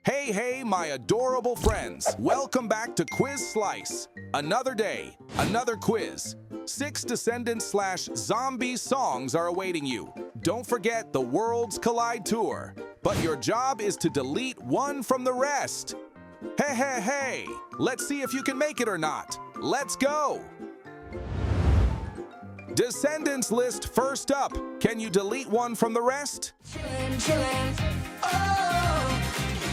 Hey, hey, my adorable friends. Welcome back to Quiz Slice. Another day, another quiz. 6 Descendants/Zombies songs are awaiting you. Don't forget the Worlds Collide Tour. But your job is to delete one from the rest. Hey, hey, hey. Let's see if you can make it or not. Let's go. Descendants list first up. Can you delete one from the rest? Chillin', chillin', oh,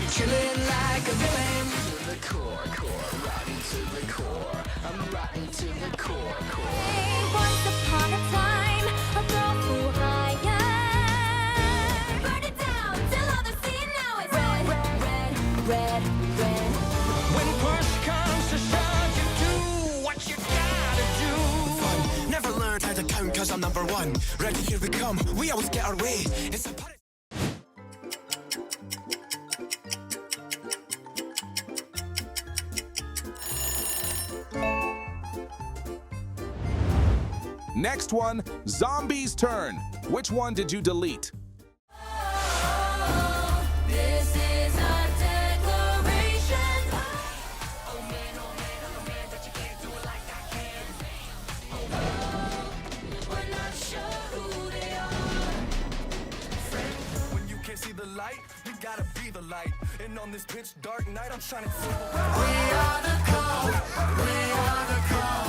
chillin' like a villain. To the core, rotten to the core. I'm rotten to the core. Once upon a time, a girl flew higher. Burn it down till others see it now. It's red, red. When push comes to shove, you do what you gotta do. Fun. Never learned how to count cause I'm number one. Ready, here we come. We always get our way. It's a Next one, Zombies' turn. Which one did you delete? This is a declaration. Oh man, that you can't do it like I can. We're not sure who they are. friend. When you can't see the light, you gotta be the light. And on this pitch dark night, I'm trying to see the light. We are the call. We are the call.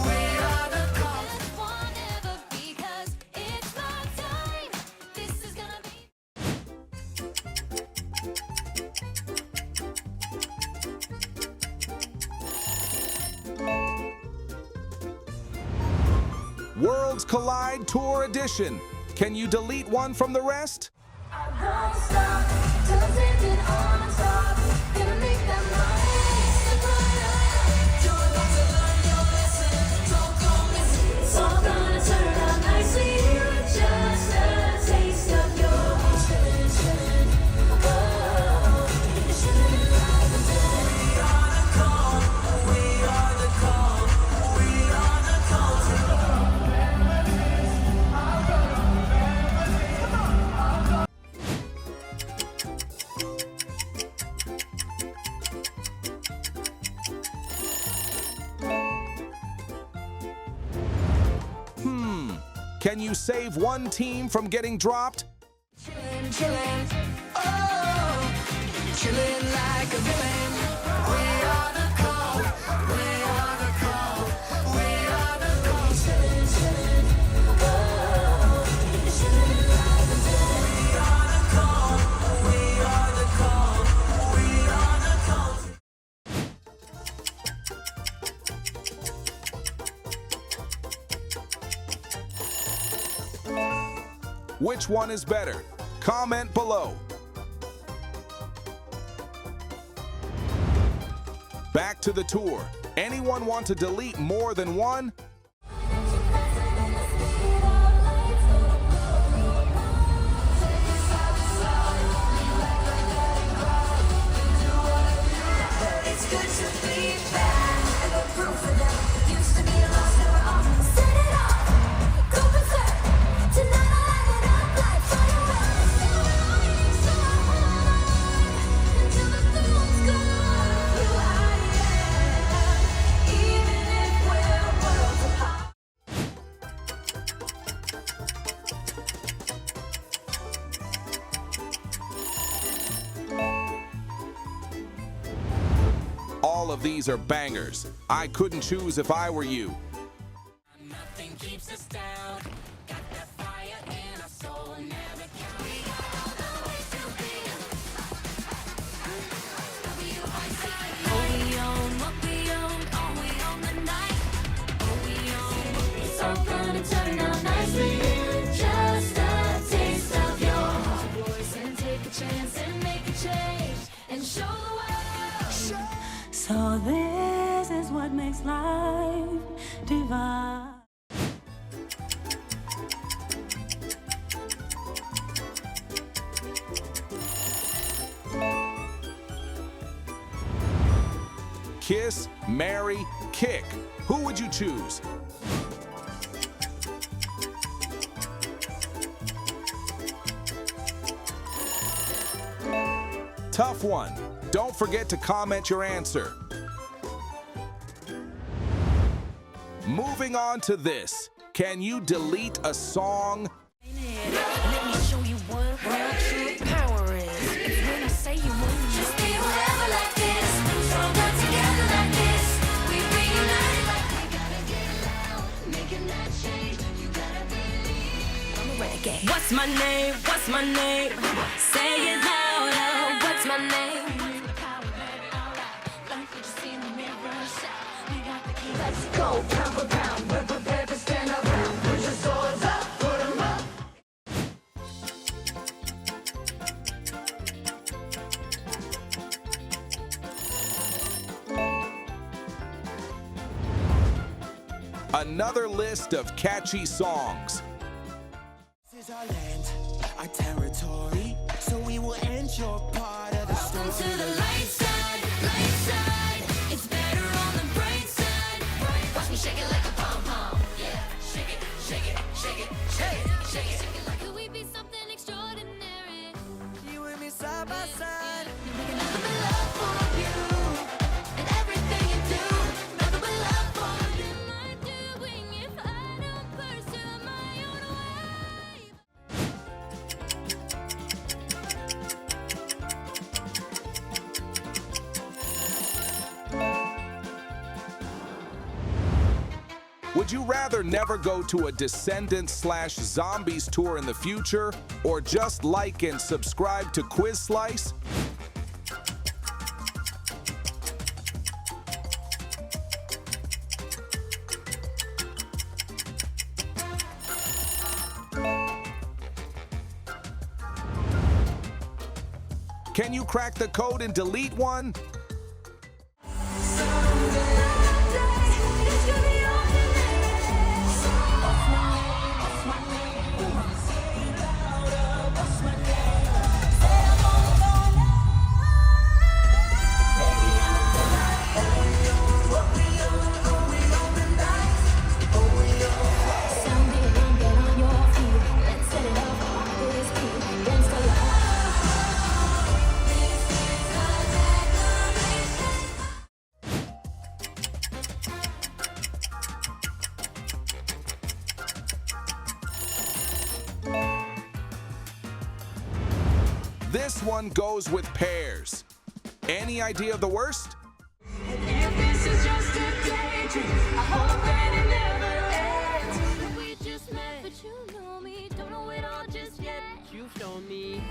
We are the call. Best one ever because it's my time. This is gonna be. Worlds Collide Tour Edition. Can you delete one from the rest? I won't stop till I'm standing on top. Gonna make that money. You're about to learn your lesson. Don't go missing. It's all gonna turn out nicely. You're just a taste of your chillin'. Oh, you're chillin' like a villain. We are the call. We are the call. Can you save one team from getting dropped? Chillin', oh, chillin' like a villain. We are the call. We are the call. We are the call. Chillin'. Oh, you're chillin' like a villain. We are the call. We are the call. We are the call. Which one is better? Comment below. Back to the tour. Anyone want to delete more than one? It's good to be back. I got proof for them. Used to be lost, now we're on. Set it off. Go berserk. Tonight I'll light it up like fireworks. Still raining so hard until the throne's gone. You I am, even if we're worlds apart. All of these are bangers. I couldn't choose if I were you. Nothing keeps us down. Got that fire in our soul, never count. We got all the ways to be. Oh, we own what we own. Oh, we own the night. Oh, we own. It's all gonna turn out nicely. Just a taste of your voice and take a chance and make a change and show the world. So this is what makes life divine. Kiss, marry, kick. Who would you choose? Tough one. Don't forget to comment your answer. Moving on to this. Can you delete a song? Let me show you what true power is. It's when I say you move. Just be forever like this, stronger together like this. We reunited like we gotta get loud, making that change. You gotta believe. I'm a renegade. What's my name? What's my name? Say it louder. What's my name? Let's go, pound for pound. We're prepared to stand our ground. Put your swords up, put 'em up. Another list of catchy songs. This is our land, our territory, so we will end your part of the story. Welcome to the light side, light side. It's better on the bright side. Watch me shake it like a pom-pom. Yeah, shake it, shake it, shake it, shake it, shake it, shake it like Could we be something extraordinary? You and me side by side. nothing but love for you and everything you do. Nothing but love for you. Am I doing if I don't pursue my own way? Would you rather never go to a Descendants / Zombies tour in the future, or just like and subscribe to Quiz Slice? Can you crack the code and delete one? This one goes with pairs. Any idea of the worst? If this is just a daydream, I hope that it never ends. We just met, but you know me. Don't know it all just yet. You've known me.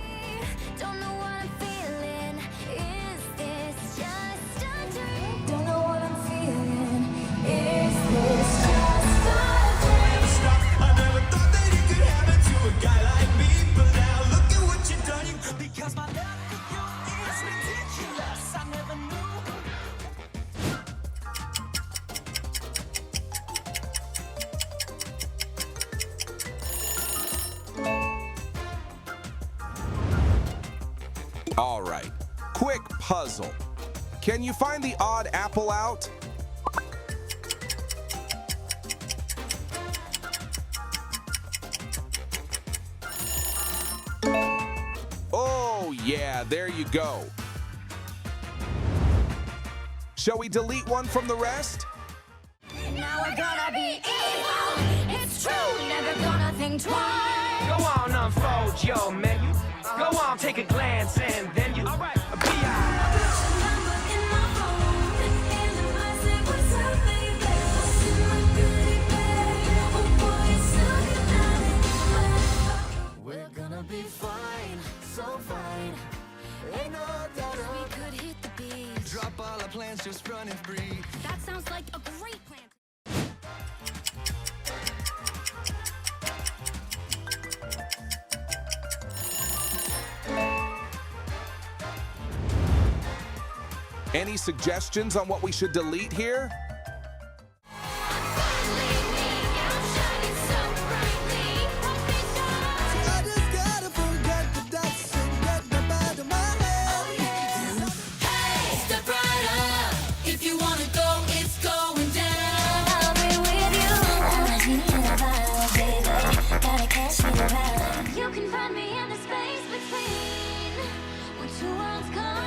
Don't know what I'm feeling. Is this just a dream? Don't know what I'm feeling. Is this just a dream? I never thought that it could happen to a guy like me, but now look at what you've done. Because my love for you is ridiculous. I never knew. All right, quick puzzle. Can you find the odd apple out? Oh yeah, there you go. Shall we delete one from the rest? Now we're gonna be evil. It's true, never gonna think twice. Go on, unfold your menu. Go on, take a glance and then you. All right, be out. Number in my phone, and in my sleep, what's up, baby? What's in my goodie bag? Oh boy, it's so good. We're gonna be fine, so fine. Ain't no doubt We could hit the beach. Drop all our plans, just run and breathe. That sounds like a great plan. Any suggestions on what we should delete here? I just gotta forget the dust and get my mind to my head. Step right up. If you wanna go, it's going down. I'll be with you. Gotta catch me around. You can find me in the space between when two worlds collide.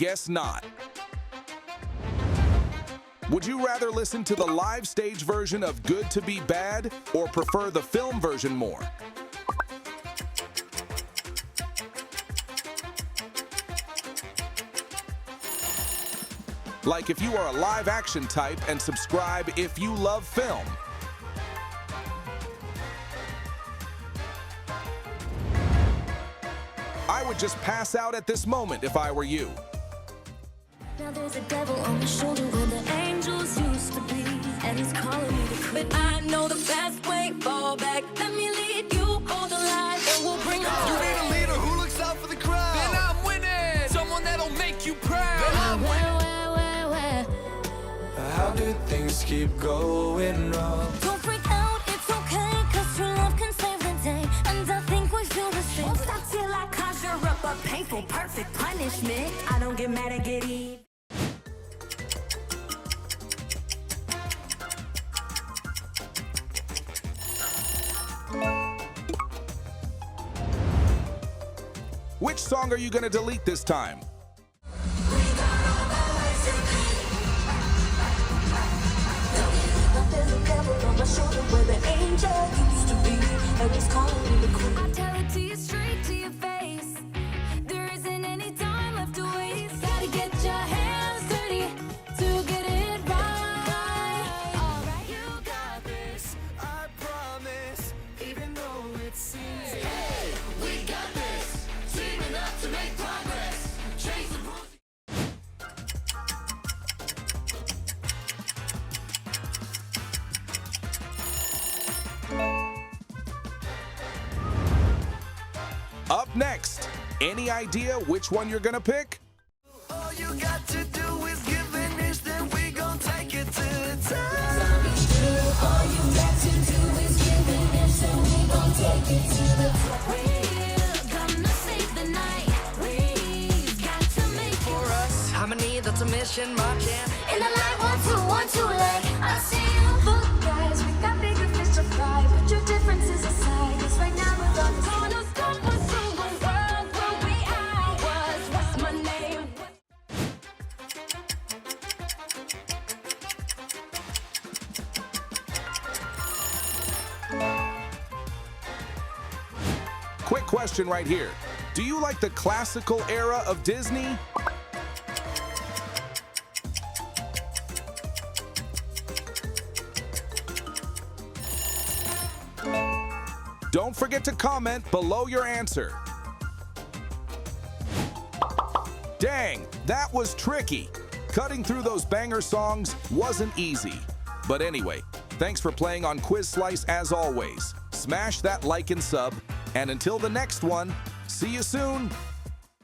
guess not. Would you rather listen to the live stage version of Good to Be Bad or prefer the film version more? Like if you are a live action type, and subscribe if you love film. I would just pass out at this moment if I were you. Now there's a devil on my shoulder where the angels used to be, and he's calling me to quit. But I know the best way, fall back. Let me lead you, hold the line, and we'll bring it You need a through. leader who looks out for the crowd. Then I'm winning. Someone that'll make you proud. Then I'm winning. Where? How do things keep going wrong? Don't freak out, it's okay, 'cause true love can save the day, and I think we feel the same. Won't stop till I conjure up a painful, perfect punishment. I don't get mad, I get even. Which song are you gonna delete this time? There's a devil on my shoulder where the angel used to be, and he's calling me to quit. I tell it to you straight to your face. There isn't any time left to waste. Gotta get your hands dirty to get it right. Alright, You got this, I promise. Even though it seems. Hey, we got this. Teaming up to make progress. Chase the rules. Up next, any idea which one you're gonna pick? All you got to do is give an inch, then we gon' take it to the top. all you got to do is give an inch, and we gon' take it to the top. We're gonna save the night. We've got to make it For us, harmony, that's a mission, marching. in the light. 1, 2, 1, 2, like I see you. Look, guys, we got bigger fish to fry. Put your differences aside, 'cause right now we're gonna stop us from the world where we are. What's my name? Quick question right here. Do you like the classical era of Disney? Don't forget to comment below your answer. Dang, that was tricky. Cutting through those banger songs wasn't easy. But anyway, thanks for playing on Quiz Slice as always. Smash that like and sub, and until the next one, see you soon.